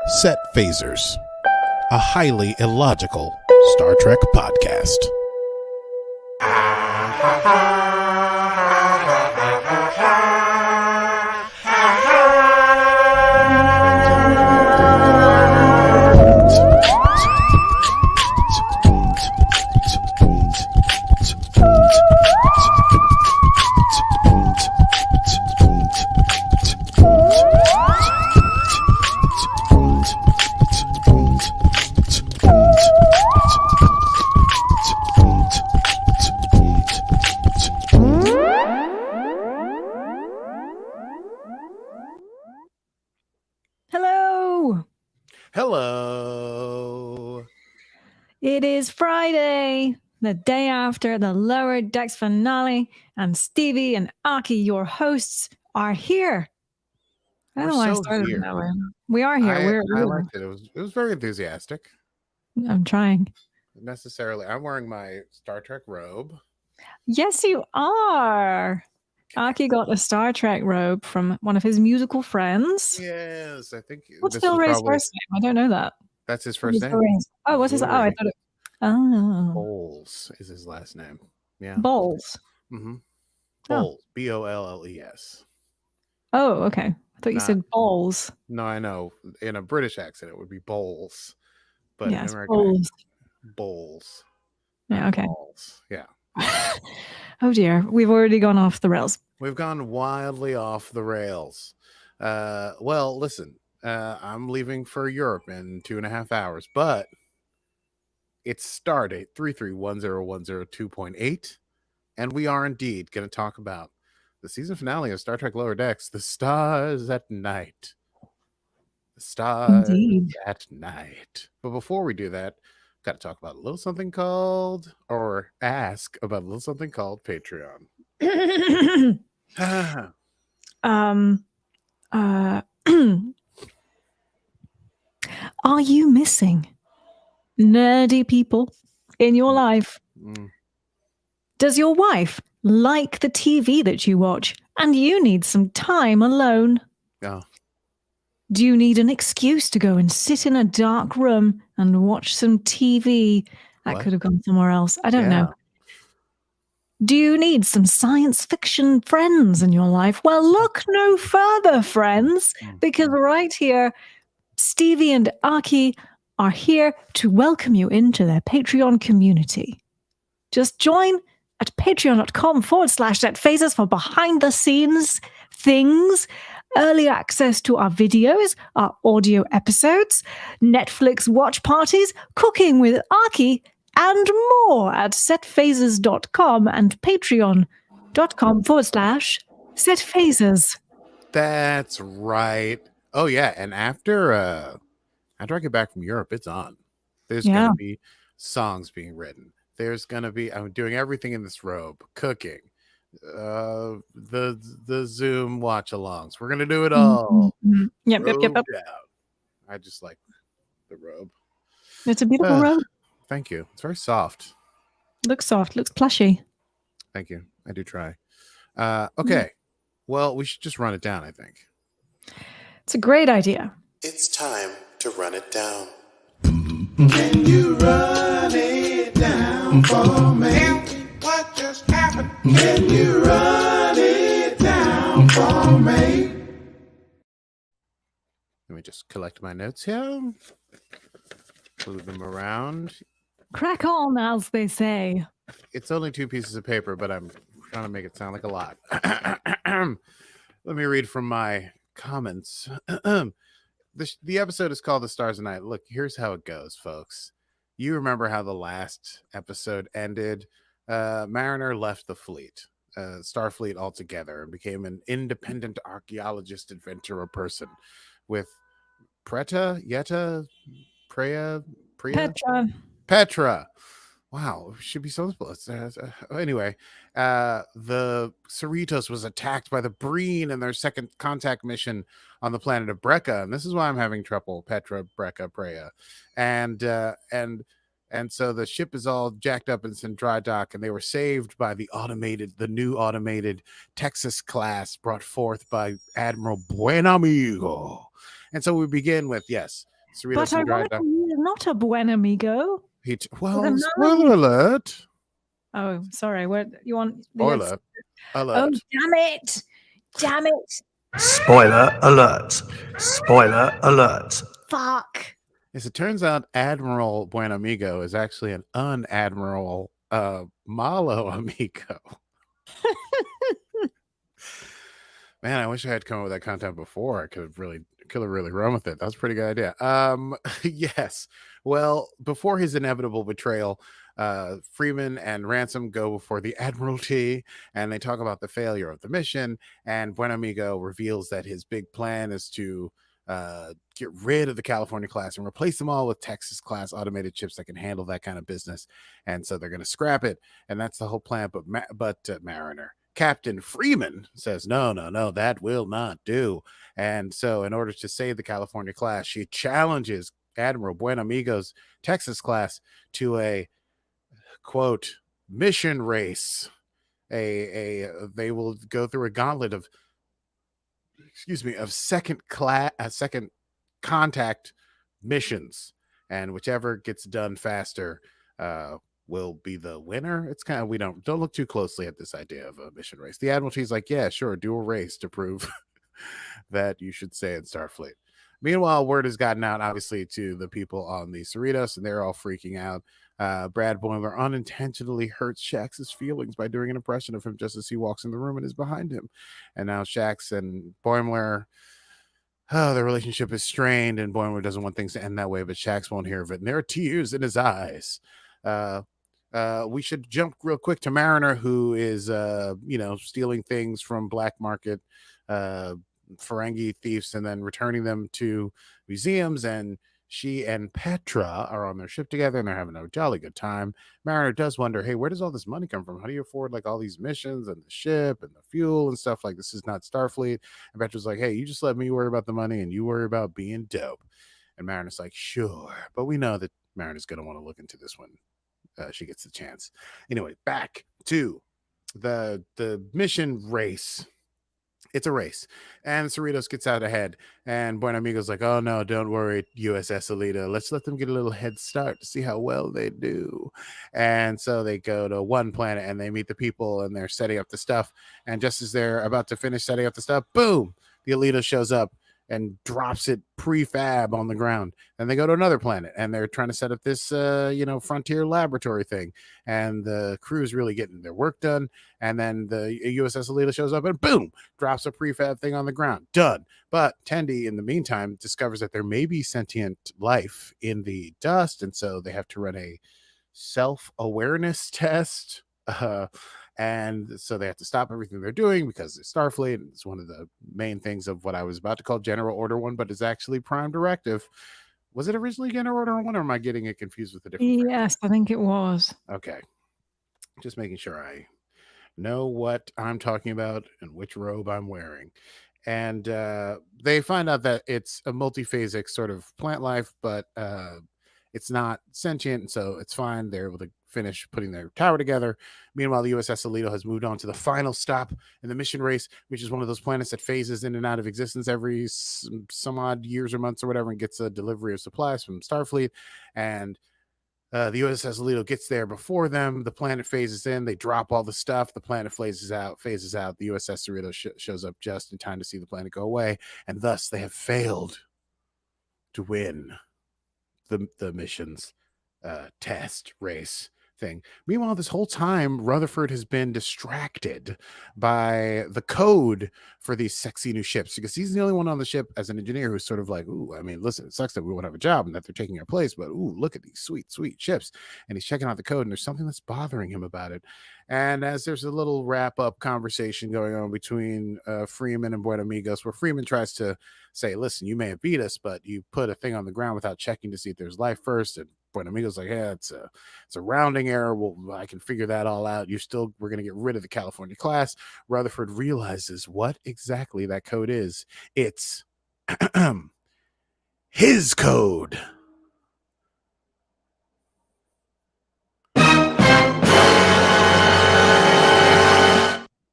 Set Phasers, a highly illogical Star Trek podcast. Hello. It is Friday, the day after the Lower Decks finale, and Stevie and Aki, your hosts, are here. I don't know why I started that way. We are here. I liked it. It was very enthusiastic. I'm trying. Necessarily. I'm wearing my Star Trek robe. Yes, you are. Aki got a Star Trek robe from one of his musical friends. Yes, I think. What's Bill Ray's first name? I don't know that. That's his first name. Oh, what's his? Oh, I thought it. Oh, Bowles is his last name. Yeah, Bowles. Mm-hmm. Bowles. Bolles. Oh, okay. I thought you said Bowles. No, I know. In a British accent, it would be Bowles, but yes, in American, Bowles. Yeah. Okay. Bowles. Yeah. Oh dear, we've already gone off the rails. We've gone wildly off the rails. Well, listen, I'm leaving for Europe in 2.5 hours, but it's Stardate 331010.2.8, and we are indeed going to talk about the season finale of Star Trek Lower Decks, The Stars at Night. The Stars at Night. But before we do that, got to talk about a little something called, or ask about a little something called Patreon. Are you missing nerdy people in your life? Does your wife like the TV that you watch and you need some time alone? Oh. Do you need an excuse to go and sit in a dark room and watch some TV? That could have gone somewhere else. I don't know. Do you need some science fiction friends in your life? Well, look no further, friends, because right here, Stevie and Aki are here to welcome you into their Patreon community. Just join at patreon.com/setphasers for behind the scenes things, early access to our videos, our audio episodes, Netflix watch parties, cooking with Aki, and more at setphasers.com and patreon.com/setphasers. That's right. Oh yeah, and after I get back from Europe, it's on. There's gonna be songs being written. There's gonna be, I'm doing everything in this robe, cooking, the Zoom watch-alongs. We're gonna do it all. Yep. I just like the robe. It's a beautiful robe. Thank you. It's very soft. Looks soft. Looks plushy. Thank you. I do try. Okay. Well, we should just run it down, I think. It's a great idea. It's time to run it down. Can you run it down for me? What just happened? Can you run it down for me? Let me just collect my notes here. Move them around. Crack on, as they say. It's only 2 pieces of paper, but I'm trying to make it sound like a lot. Let me read from my comments. The episode is called The Stars at Night. Look, here's how it goes, folks. You remember how the last episode ended. Mariner left the fleet, Starfleet altogether, and became an independent archaeologist, adventurer person with Petra. Wow, should be so simple. Anyway, the Cerritos was attacked by the Breen in their second contact mission on the planet of Brekka, and this is why I'm having trouble. Petra, Brekka, Preya, and so the ship is all jacked up and it's in dry dock, and they were saved by the new automated Texas-class brought forth by Admiral Buenamigo. And so we begin with, yes, Cerritos But and dry dock. ironically, he's not a Buenamigo. Well, spoiler alert. Oh, sorry. What you want? Spoiler alert. Oh, damn it! Damn it! Spoiler alert. Spoiler alert. Fuck. As it turns out, Admiral Buenamigo is actually an unadmiral Malo Amigo. Man, I wish I had come up with that content before. I could have really run with it. That was a pretty good idea. Yes. Well, before his inevitable betrayal, Freeman and Ransom go before the admiralty, and they talk about the failure of the mission. And Buenamigo reveals that his big plan is to get rid of the California class and replace them all with Texas class automated ships that can handle that kind of business. And so they're going to scrap it, and that's the whole plan. But Mariner. Captain Freeman says, no, that will not do. And so in order to save the California class, she challenges Admiral Buenamigo's Texas class to a, quote, mission race. They will go through a gauntlet of second contact missions. And whichever gets done faster will be the winner. It's kind of, we don't look too closely at this idea of a mission race. The Admiralty's like, yeah, sure, do a race to prove that you should stay in Starfleet. Meanwhile, word has gotten out, obviously, to the people on the Cerritos, and they're all freaking out. Brad Boimler unintentionally hurts Shax's feelings by doing an impression of him just as he walks in the room and is behind him. And now Shax and Boimler, their relationship is strained, and Boimler doesn't want things to end that way, but Shax won't hear of it. And there are tears in his eyes. We should jump real quick to Mariner, who is stealing things from black market Ferengi thieves and then returning them to museums. And she and Petra are on their ship together, and they're having a jolly good time. Mariner does wonder, hey, where does all this money come from? How do you afford like all these missions and the ship and the fuel and stuff? Like, this is not Starfleet. And Petra's like, hey, you just let me worry about the money and you worry about being dope. And Mariner's like, sure. But we know that Mariner's going to want to look into this one. She gets the chance. Anyway, back to the mission race. It's a race, and Cerritos gets out ahead, and Buenamigo's like, oh no, don't worry, USS Aledo, let's let them get a little head start to see how well they do. And so they go to one planet and they meet the people, and they're setting up the stuff, and just as they're about to finish setting up the stuff, boom, the Aledo shows up and drops it prefab on the ground. Then they go to another planet, and they're trying to set up this frontier laboratory thing, and the crew's really getting their work done. And then the USS Aledo shows up and boom, drops a prefab thing on the ground. Done. But Tendi, in the meantime, discovers that there may be sentient life in the dust, and so they have to run a self-awareness test. And so they have to stop everything they're doing because it's Starfleet. And it's one of the main things of what I was about to call General Order 1, but it's actually Prime Directive. Was it originally General Order 1, or am I getting it confused with a different Yes, I think it was. Okay. Just making sure I know what I'm talking about and which robe I'm wearing. And they find out that it's a multiphasic sort of plant life, but it's not sentient, so it's fine. They're able to finish putting their tower together. Meanwhile, the USS Aledo has moved on to the final stop in the mission race, which is one of those planets that phases in and out of existence every some odd years or months or whatever, and gets a delivery of supplies from Starfleet. And the USS Aledo gets there before them. The planet phases in. They drop all the stuff. The planet phases out. The USS Cerritos shows up just in time to see the planet go away, and thus they have failed to win the mission's test race thing. Meanwhile, this whole time, Rutherford has been distracted by the code for these sexy new ships, because he's the only one on the ship as an engineer who's sort of like, ooh, I mean, listen, it sucks that we won't have a job and that they're taking our place, but ooh, look at these sweet, sweet ships. And he's checking out the code, and there's something that's bothering him about it. And as there's a little wrap-up conversation going on between Freeman and Buenamigos, where Freeman tries to say, listen, you may have beat us, but you put a thing on the ground without checking to see if there's life first. And Buenamigo's like, yeah, it's a rounding error. Well, I can figure that all out. We're going to get rid of the California class. Rutherford realizes what exactly that code is. It's his code.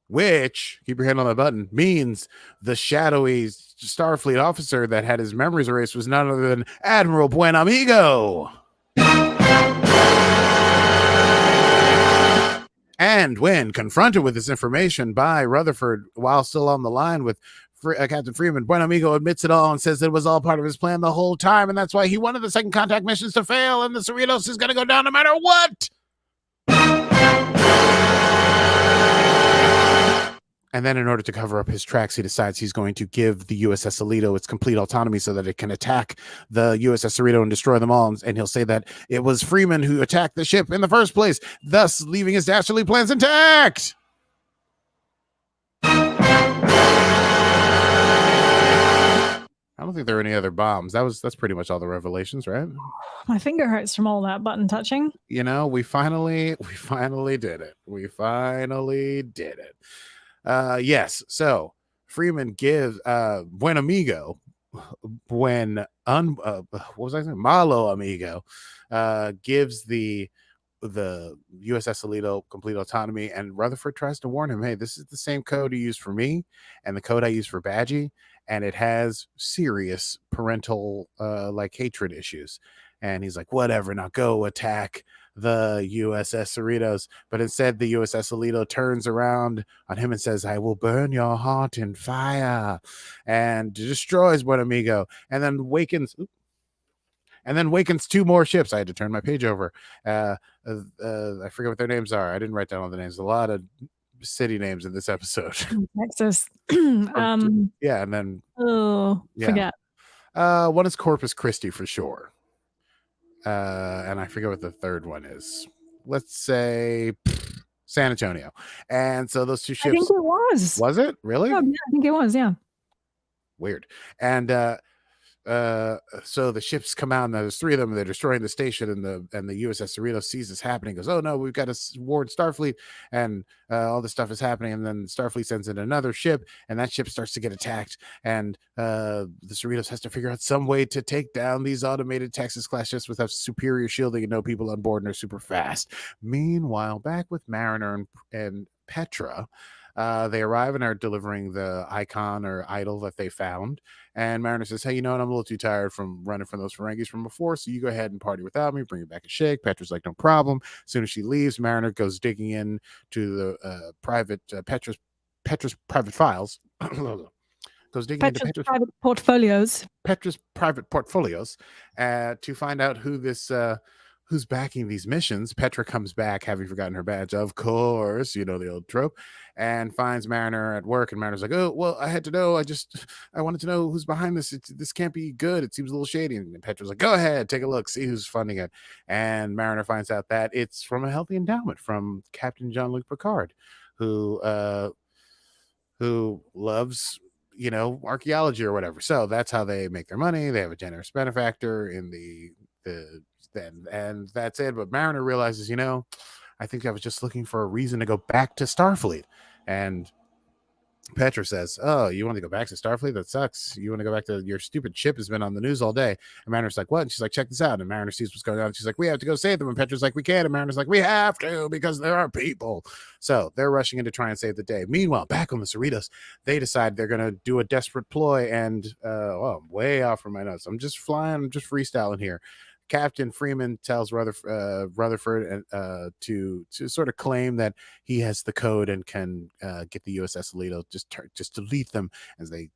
which, keep your hand on that button, means the shadowy Starfleet officer that had his memories erased was none other than Admiral Buenamigo. And when confronted with this information by Rutherford while still on the line with Captain Freeman, Buenamigo admits it all and says it was all part of his plan the whole time, and that's why he wanted the second contact missions to fail, and the Cerritos is going to go down no matter what. And then in order to cover up his tracks, he decides he's going to give the USS Aledo its complete autonomy so that it can attack the USS Cerritos and destroy them all. And he'll say that it was Freeman who attacked the ship in the first place, thus leaving his dastardly plans intact. I don't think there are any other bombs. That's pretty much all the revelations, right? My finger hurts from all that button touching. You know, we finally did it. Yes. So Freeman gives Buenamigo, what was I saying? Malo Amigo, gives the USS Aledo complete autonomy, and Rutherford tries to warn him, hey, this is the same code you use for me and the code I use for Badgie, and it has serious parental like hatred issues. And he's like, whatever, now go attack the USS Cerritos. But instead, the USS Aledo turns around on him and says, I will burn your heart in fire, and destroys Buenamigo, and then wakens two more ships. I had to turn my page over. I forget what their names are. I didn't write down all the names. A lot of city names in this episode. Texas. Yeah, and then forget. One is Corpus Christi for sure. And I forget what the third one is. Let's say San Antonio. And so those two ships. I think it was. Was it? Really? Oh, yeah, I think it was, yeah. Weird. And so the ships come out, and there's three of them, and they're destroying the station, and the USS Cerritos sees this happening, goes, oh no, we've got to ward Starfleet, and all this stuff is happening, and then Starfleet sends in another ship, and that ship starts to get attacked, and the Cerritos has to figure out some way to take down these automated Texas-class ships with superior shielding and no people on board, and they're super fast. Meanwhile, back with Mariner and Petra, they arrive and are delivering the icon or idol that they found. And Mariner says, hey, you know what? I'm a little too tired from running from those Ferengis from before, so you go ahead and party without me, bring it back a shake. Petra's like, no problem. As soon as she leaves, Mariner goes digging in to the Petra's private files. Goes digging into Petra's private portfolios. Petra's private portfolios to find out who this who's backing these missions. Petra comes back, having forgotten her badge, of course, you know, the old trope, and finds Mariner at work. And Mariner's like, oh, well, I had to know. I wanted to know who's behind this. This can't be good. It seems a little shady. And Petra's like, go ahead, take a look, see who's funding it. And Mariner finds out that it's from a healthy endowment from Captain Jean-Luc Picard, who loves, you know, archaeology or whatever. So that's how they make their money. They have a generous benefactor in and that's it. But Mariner realizes, you know, I think I was just looking for a reason to go back to Starfleet. And Petra says, oh, you want to go back to Starfleet? That sucks. You want to go back to your stupid ship has been on the news all day. And Mariner's like, what? And she's like, check this out. And Mariner sees what's going on. She's like, we have to go save them. And Petra's like, we can't. And Mariner's like, we have to, because there are people. So they're rushing in to try and save the day. Meanwhile, back on the Cerritos, they decide they're going to do a desperate ploy. And I'm way off from my notes. I'm just freestyling here. Captain Freeman tells Rutherford to sort of claim that he has the code and can get the USS Aledo, just delete them, as they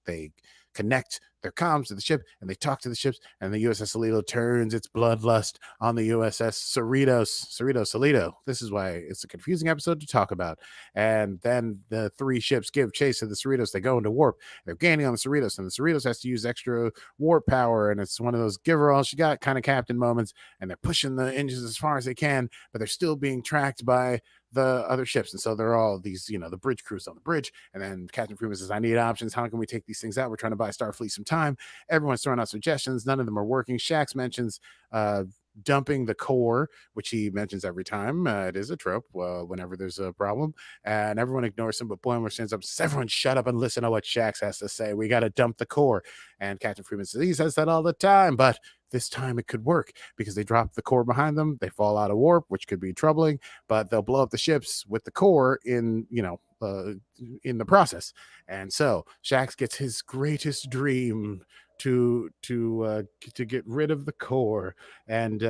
connect their comms to the ship, and they talk to the ships, and the USS Aledo turns its bloodlust on the USS Cerritos Aledo. This is why it's a confusing episode to talk about. And then the three ships give chase to the Cerritos. They go into warp. They're gaining on the Cerritos, and the Cerritos has to use extra warp power, and it's one of those give her all she got kind of captain moments, and they're pushing the engines as far as they can, but they're still being tracked by the other ships. And so they're all these, you know, the bridge crews on the bridge. And then Captain Freeman says, I need options. How can we take these things out? We're trying to buy Starfleet some time. Everyone's throwing out suggestions. None of them are working. Shax mentions dumping the core, which he mentions every time. It is a trope whenever there's a problem, and everyone ignores him. But Boimler stands up and says, everyone shut up and listen to what Shax has to say. We got to dump the core. And Captain Freeman says, he says that all the time, but this time it could work because they drop the core behind them. They fall out of warp, which could be troubling, but they'll blow up the ships with the core in, you know, in the process. And so Shax gets his greatest dream to get rid of the core, and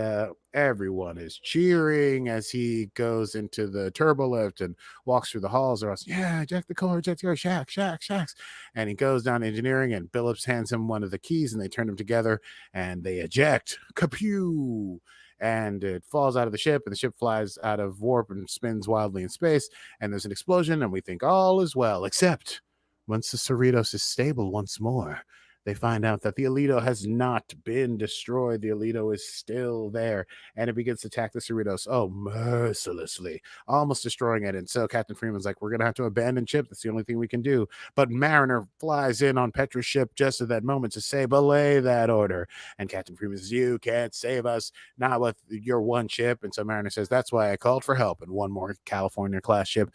everyone is cheering as he goes into the turbo lift and walks through the halls. They're all, yeah, eject the core, Shax. And he goes down to engineering, and Billups hands him one of the keys, and they turn them together and they eject. Kapew! And it falls out of the ship, and the ship flies out of warp and spins wildly in space, and there's an explosion, and we think all is well, except once the Cerritos is stable once more, they find out that the Aledo has not been destroyed. The Aledo is still there, and it begins to attack the Cerritos, mercilessly, almost destroying it. And so Captain Freeman's like, we're going to have to abandon ship. That's the only thing we can do. But Mariner flies in on Petra's ship just at that moment to say, belay that order. And Captain Freeman says, you can't save us, not with your one ship. And so Mariner says, that's why I called for help. And one more California-class ship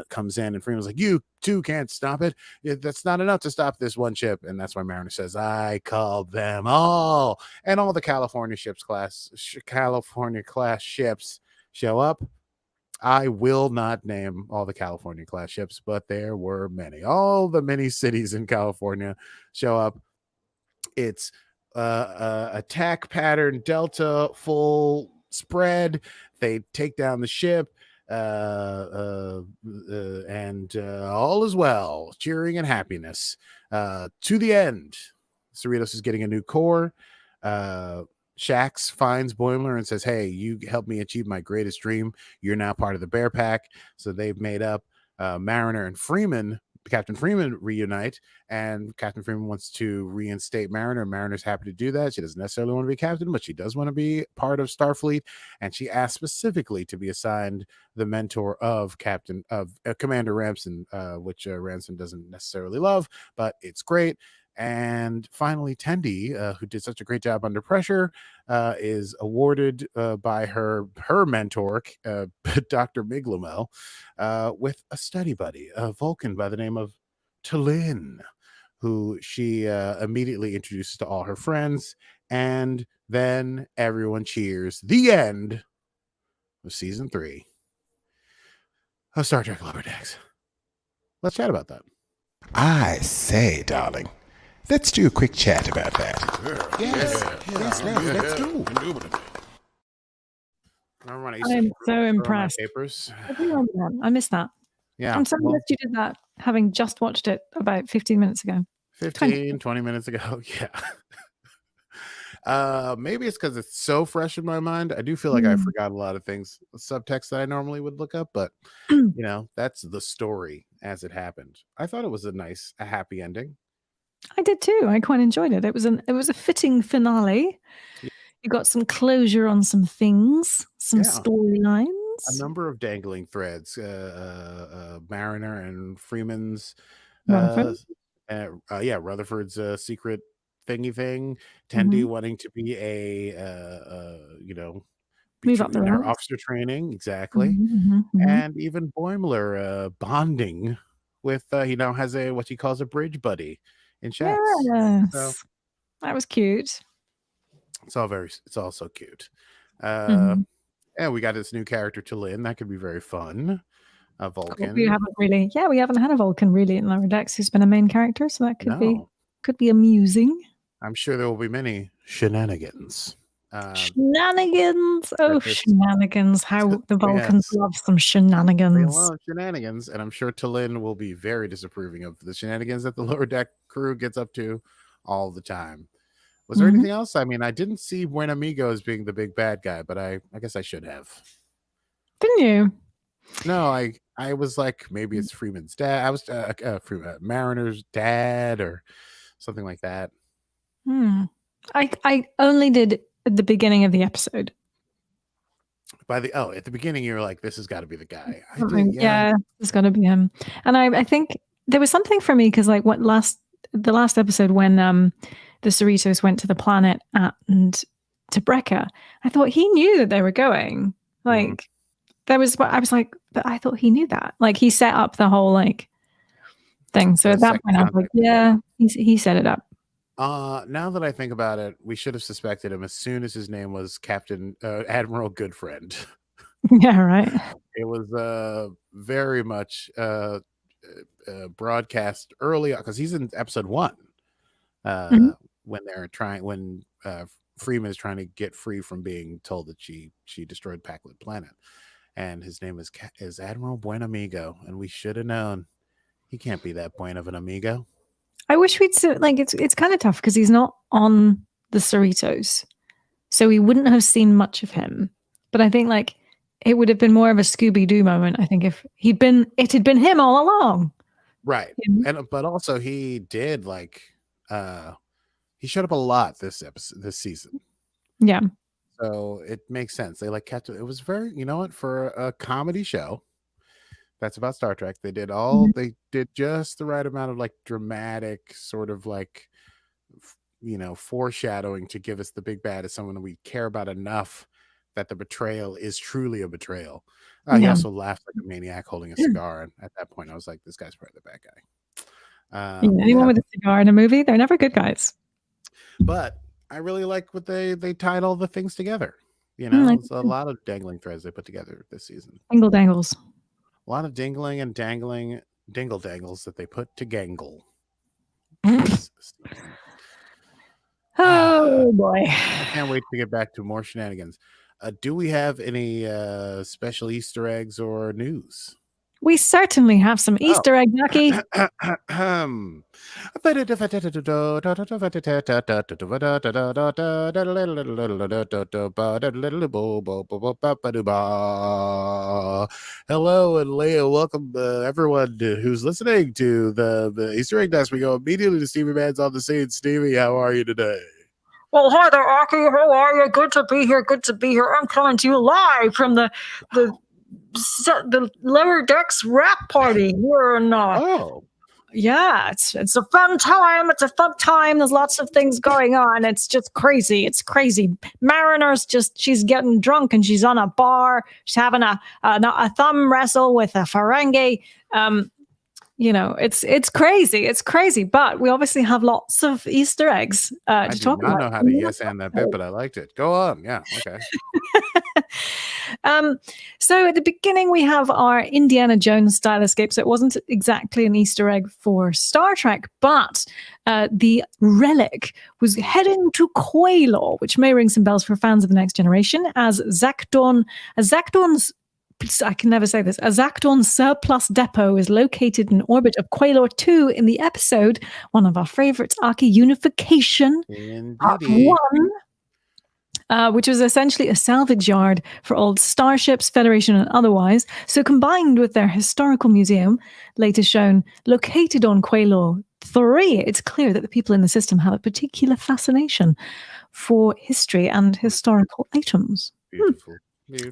comes in, and Freeman's like, you too can't stop it. That's not enough to stop this one ship. And that's why Mariner says, I called them all. And all the California class ships show up. I will not name all the California class ships, but there were many. All the many cities in California show up. It's attack pattern Delta full spread. They take down the ship. And all is well, cheering and happiness to the end. Cerritos is getting a new core. Shax finds Boimler and says, hey, you helped me achieve my greatest dream. You're now part of the Bear Pack. So they've made up. Mariner and Captain Freeman reunite, and Captain Freeman wants to reinstate Mariner. Mariner's happy to do that. She doesn't necessarily want to be captain, but she does want to be part of Starfleet, and she asked specifically to be assigned the mentor of Commander Ramson, which Ramson doesn't necessarily love, but it's great. And finally, Tendi, who did such a great job under pressure, is awarded by her mentor, Dr. Miglamel, with a study buddy, a Vulcan by the name of T'Lyn, who she immediately introduces to all her friends. And then everyone cheers. The end of season 3 of Star Trek Lower Decks. Let's chat about that. I say, darling. Let's do a quick chat about that. Yes, let's do. I'm so impressed. Papers. I missed that. Yeah. I'm so glad you did that, having just watched it about 15 minutes ago. 20 minutes ago. Yeah. Maybe it's because it's so fresh in my mind. I do feel like I forgot a lot of things, subtext that I normally would look up, but that's the story as it happened. I thought it was a happy ending. I did too. I quite enjoyed it. It was a fitting finale. Yeah. You got some closure on some things, some storylines. A number of dangling threads. Mariner and Freeman's Rutherford's secret thingy thing. Tendi wanting to be move up the ranks. Officer training, exactly. And even Boimler bonding with he now has what he calls a bridge buddy in Shax. Yes. So, that was cute. It's all so cute. And we got this new character T'Lyn. That could be very fun. A Vulcan. We haven't had a Vulcan really in Lower Decks who's been a main character, so that could be amusing. I'm sure there will be many shenanigans. Shenanigans! Oh, shenanigans! How the Vulcans love some shenanigans. They love shenanigans, and I'm sure T'Lyn will be very disapproving of the shenanigans that the Lower Deck crew gets up to all the time. Was there anything else? I mean, I didn't see Buenamigo as being the big bad guy, but I guess I should have. Didn't you? No, I was like, maybe it's Freeman's dad. I was Mariner's dad or something like that. I only did at the beginning of the episode. At the beginning you were like, this has got to be the guy. It's got to be him. And I think there was something for me because like the last episode when the Cerritos went to the planet and to Brekka, I thought he knew that they were going. Like there was what I was like, but I thought he knew that. Like he set up the whole like thing. So at that point I was like, yeah, he set it up. Now that I think about it, we should have suspected him as soon as his name was Admiral Goodfriend. Yeah, right. It was very much broadcast early because he's in episode 1 Mhm. when Freeman is trying to get free from being told that she destroyed Packlet Planet, and his name is Admiral Buenamigo, and we should have known he can't be that point of an amigo. I wish we'd like it's kind of tough because he's not on the Cerritos, so we wouldn't have seen much of him. But I think like it would have been more of a Scooby-Doo moment. I think if it had been him all along. Right. But also he did he showed up a lot this season. Yeah. So it makes sense. They kept it. It was very, you know what, for a comedy show that's about Star Trek, they did just the right amount of dramatic sort of foreshadowing to give us the big bad as someone we care about enough that the betrayal is truly a betrayal. He also laughed like a maniac holding a cigar, and at that point I was like, this guy's probably the bad guy. Anyone with a cigar in a movie, they're never good guys. But I really like what they tied all the things together. It's a lot of dangling threads they put together this season. Dingle dangles. A lot of dingling and dangling dingle dangles that they put to gangle. Oh boy. I can't wait to get back to more shenanigans. Do we have any special Easter eggs or news? We certainly have some Easter egg, Ducky. Hello and Leah, welcome everyone who's listening to the Easter egg nest. We go immediately to Stevie Man's on the scene. Stevie, how are you today? Well, hi there, Aki. How are you? Good to be here. Good to be here. I'm coming to you live from the lower decks rap party. We're not. Oh. Yeah, it's a fun time. It's a fun time. There's lots of things going on. It's just crazy. It's crazy. Mariner's she's getting drunk and she's on a bar. She's having a thumb wrestle with a Ferengi. It's crazy. It's crazy. But we obviously have lots of Easter eggs to talk about. I don't know how to yes and that bit, but I liked it. Go on. Yeah. Okay. So at the beginning, we have our Indiana Jones style escape. So it wasn't exactly an Easter egg for Star Trek, but the relic was heading to Quaylor, which may ring some bells for fans of The Next Generation, as Zacdon's I can never say this. A Zacdon surplus depot is located in orbit of Quaylor 2 in the episode, one of our favorites, Arche Unification, Part 1, which was essentially a salvage yard for old starships, Federation and otherwise. So combined with their historical museum, later shown located on Quaylor 3, it's clear that the people in the system have a particular fascination for history and historical items. Beautiful.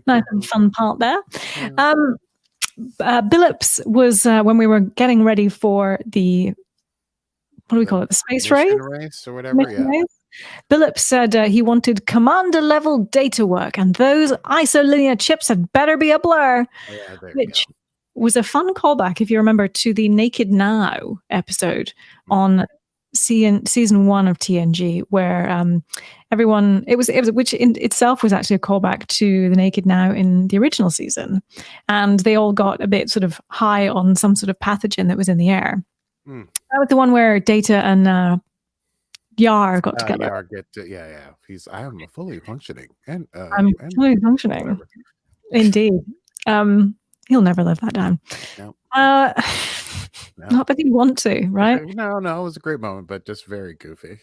Nice and fun part there. Yeah. Billups was when we were getting ready for the what do we call it? The space race or whatever. Yeah. Billups said he wanted commander level data work, and those isolinear chips had better be a blur, which was a fun callback, if you remember, to the Naked Now episode on season 1 of TNG, where everyone it was which in itself was actually a callback to the Naked Now in the original season, and they all got a bit sort of high on some sort of pathogen that was in the air. That was the one where Data and Yar got together. I am fully functioning, and I'm fully functioning. Whatever. Indeed, he'll never live that down. No. No. Not that you want to, right? No, it was a great moment, but just very goofy.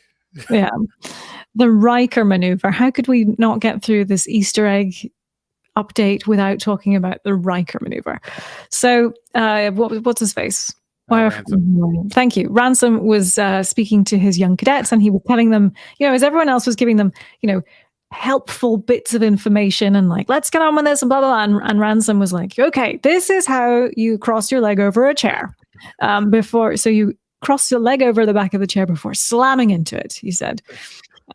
Yeah. The Riker maneuver. How could we not get through this Easter egg update without talking about the Riker maneuver? So, what's his face? Ransom. Thank you. Ransom was speaking to his young cadets, and he was telling them, as everyone else was giving them, helpful bits of information and let's get on with this and blah, blah, blah. And Ransom was like, okay, this is how you cross your leg over a chair so you cross your leg over the back of the chair before slamming into it, he said.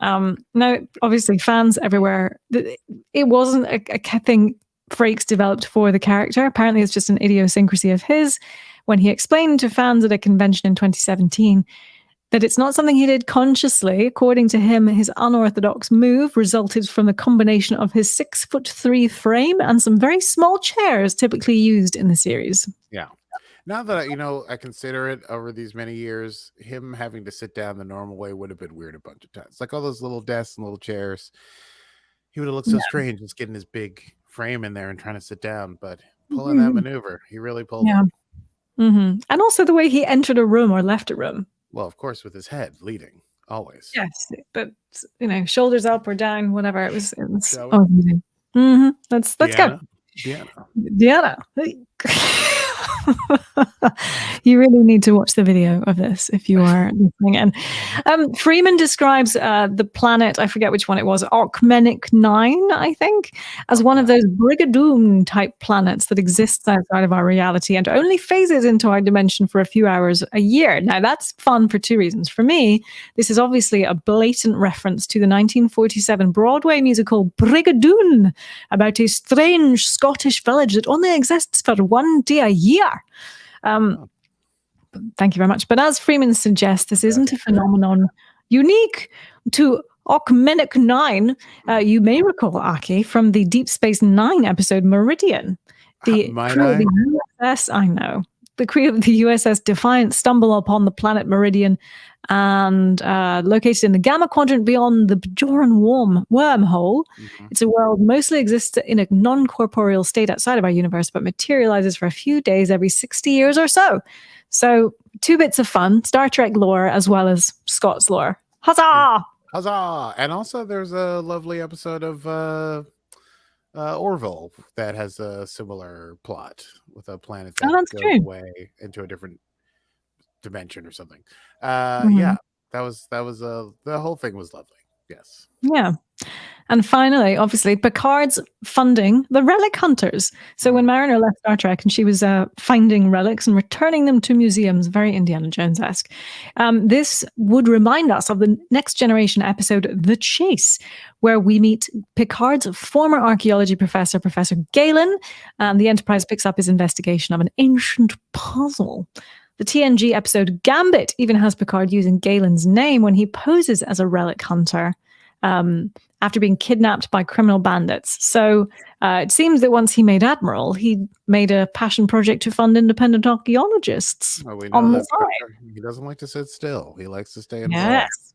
Now, obviously, fans everywhere, it wasn't a thing Frakes developed for the character. Apparently, it's just an idiosyncrasy of his. When he explained to fans at a convention in 2017, that it's not something he did consciously. According to him, his unorthodox move resulted from the combination of his 6'3" frame and some very small chairs typically used in the series. Yeah. Now that I consider it over these many years, him having to sit down the normal way would have been weird a bunch of times. Like all those little desks and little chairs. He would have looked so strange just getting his big frame in there and trying to sit down, but pulling that maneuver, he really pulled it. And also the way he entered a room or left a room. Well, of course, with his head leading, always. Yes, but shoulders up or down, whatever. It was amazing. Let's go. Deanna. You really need to watch the video of this if you are listening. And Freeman describes the planet, I forget which one it was, Alcmenic 9, I think, as one of those Brigadoon type planets that exists outside of our reality and only phases into our dimension for a few hours a year. Now, that's fun for two reasons. For me, this is obviously a blatant reference to the 1947 Broadway musical Brigadoon, about a strange Scottish village that only exists for one day a year. Thank you very much. But as Freeman suggests, this isn't a phenomenon unique to Alcmenic 9. You may recall, Aki, from the Deep Space Nine episode Meridian. The crew of the USS, I know. The crew of the USS Defiant stumble upon the planet Meridian and located in the Gamma Quadrant beyond the Bajoran wormhole. It's a world mostly exists in a non-corporeal state outside of our universe, but materializes for a few days every 60 years or so. So 2 bits of fun, Star Trek lore as well as Scott's lore. Huzzah! Huzzah! And also there's a lovely episode of Orville that has a similar plot with a planet that goes away into a different dimension or something. Yeah, that was the whole thing was lovely. Yes. Yeah. And finally, obviously, Picard's funding the relic hunters. So when Mariner left Star Trek and she was finding relics and returning them to museums, very Indiana Jones-esque, this would remind us of the Next Generation episode, The Chase, where we meet Picard's former archaeology professor, Professor Galen, and the Enterprise picks up his investigation of an ancient puzzle. The TNG episode Gambit even has Picard using Galen's name when he poses as a relic hunter after being kidnapped by criminal bandits. So it seems that once he made Admiral, he made a passion project to fund independent archaeologists. Well, we know that he doesn't like to sit still. He likes to stay involved. Yes.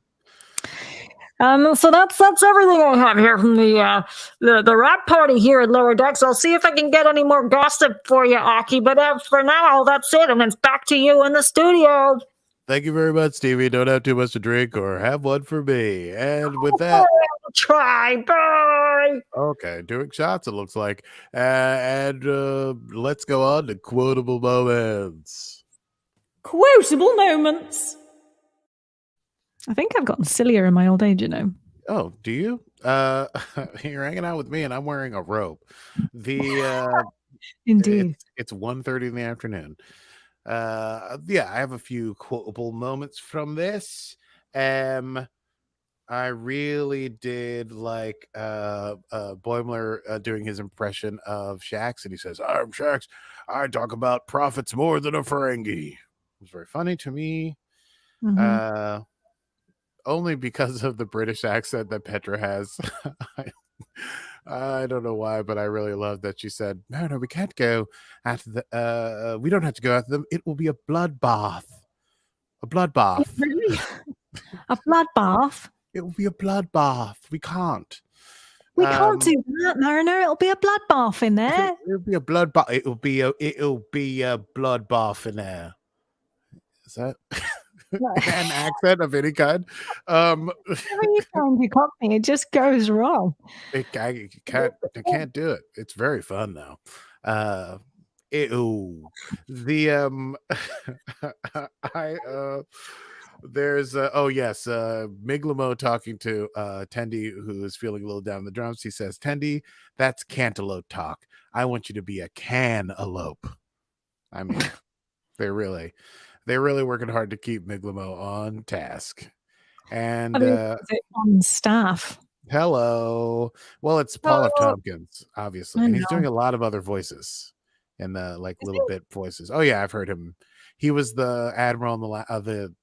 So that's everything I have here from the rap party here at Lower Decks. I'll see if I can get any more gossip for you, Aki. But for now, that's it. And it's back to you in the studio. Thank you very much, Stevie. Don't have too much to drink or have one for me. And with that, try. Bye. Okay, doing shots, it looks like. And let's go on to quotable moments. Quotable moments. I think I've gotten sillier in my old age, Oh, do you? You're hanging out with me and I'm wearing a robe. Indeed. It's 1:30 in the afternoon. Yeah, I have a few quotable moments from this. I really did like Boimler doing his impression of Shax, and he says, "I'm Shax. I talk about profits more than a Ferengi." It was very funny to me. Only because of the British accent that Petra has. I don't know why, but I really love that she said, no, we can't go after the we don't have to go after them. It will be a bloodbath. A bloodbath. A bloodbath? It will be a bloodbath. We can't. We can't do that, Mariner. It'll be a bloodbath in there. It'll be a bloodbath. It'll be a bloodbath in there. Is that an accent of any kind? Every time you caught me, it just goes wrong. I can't do it. It's very fun though. There's Miglamo talking to Tendi, who is feeling a little down the drums. He says, Tendi, that's cantaloupe talk. I want you to be a cantaloupe. I mean, they're really working hard to keep Miglamo on task. And on staff. Hello. Well, it's Paul F. Tompkins, obviously. And he's doing a lot of other voices and the little bit voices. Oh yeah, I've heard him. He was the admiral in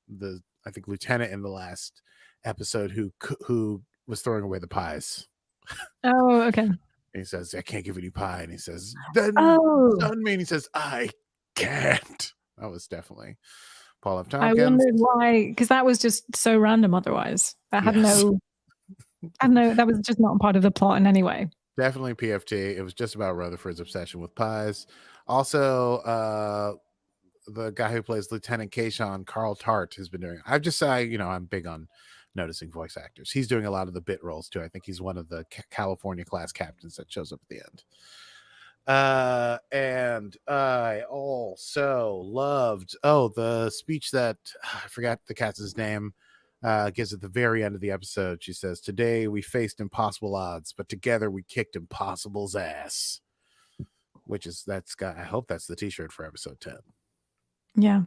the I think, lieutenant in the last episode who was throwing away the pies. Oh, okay. And he says, I can't give you any pie. And he says, then stun me. And he says, I can't. That was definitely Paul F. Tompkins. I wondered why, because that was just so random otherwise. That had that was just not part of the plot in any way. Definitely PFT. It was just about Rutherford's obsession with pies. Also, the guy who plays Lieutenant Kayshawn, Carl Tart, has been doing. I'm big on noticing voice actors. He's doing a lot of the bit roles too. I think he's one of the California class captains that shows up at the end. And I also loved the speech that I forgot the cat's name gives at the very end of the episode. She says, today we faced impossible odds, but together we kicked impossible's ass. I hope that's the t-shirt for episode 10. Yeah.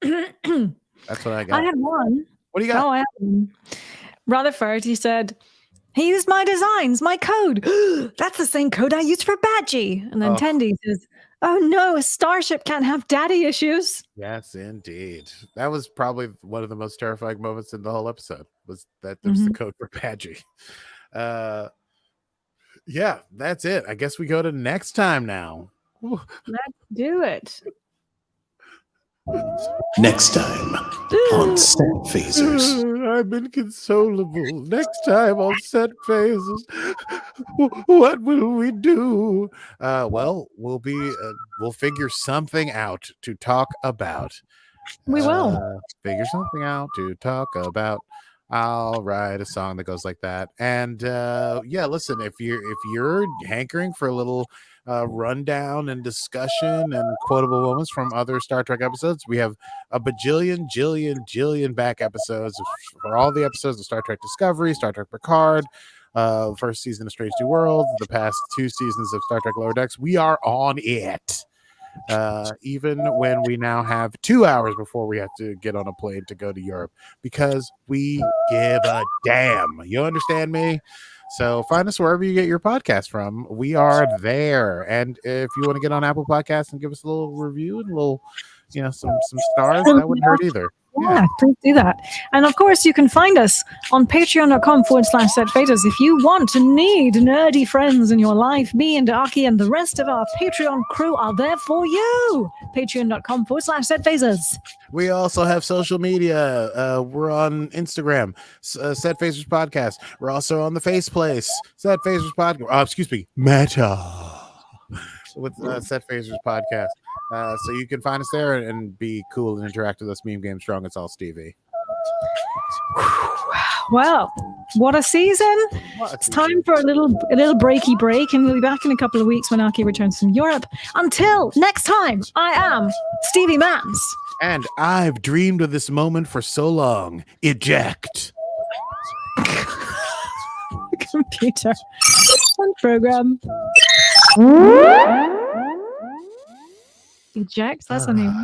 That's what I got. I had one. What do you got? I had one. Rutherford, he said, he used my designs, my code. That's the same code I used for Badgie. And then Tendi says, oh no, a starship can't have daddy issues. Yes, indeed. That was probably one of the most terrifying moments in the whole episode, was that there's the code for Badgie. Yeah, that's it. I guess we go to next time now. Let's do it. Next time on Set Phasers. I'm inconsolable. Next time on Set Phasers. What will we do? Well, we'll figure something out to talk about. We will figure something out to talk about. I'll write a song that goes like that. And listen, if you're hankering for a little rundown and discussion and quotable moments from other Star Trek episodes, we have a jillion back episodes for all the episodes of Star Trek Discovery, Star Trek Picard, first season of Strange New Worlds, the past 2 seasons of Star Trek Lower Decks. We are on it. Even when we now have 2 hours before we have to get on a plane to go to Europe, because we give a damn. You understand me? So find us wherever you get your podcast from. We are there. And if you want to get on Apple Podcasts and give us a little review and a little, some stars, that wouldn't hurt either. Yeah, please do that. And of course, you can find us on patreon.com/setphasers. If you need nerdy friends in your life, me and Aki and the rest of our Patreon crew are there for you. Patreon.com/setphasers. We also have social media. We're on Instagram, Set Phasers Podcast. We're also on the Faceplace, Set Phasers Podcast. Meta. With Set Phasers Podcast. So you can find us there and be cool and interact with us. Meme Game Strong. It's all Stevie. Well, what a season. It's time for a little breaky break, and we'll be back in a couple of weeks when Aki returns from Europe. Until next time, I am Stevie Mans. And I've dreamed of this moment for so long. Eject. Computer. Program. Eject. That's a new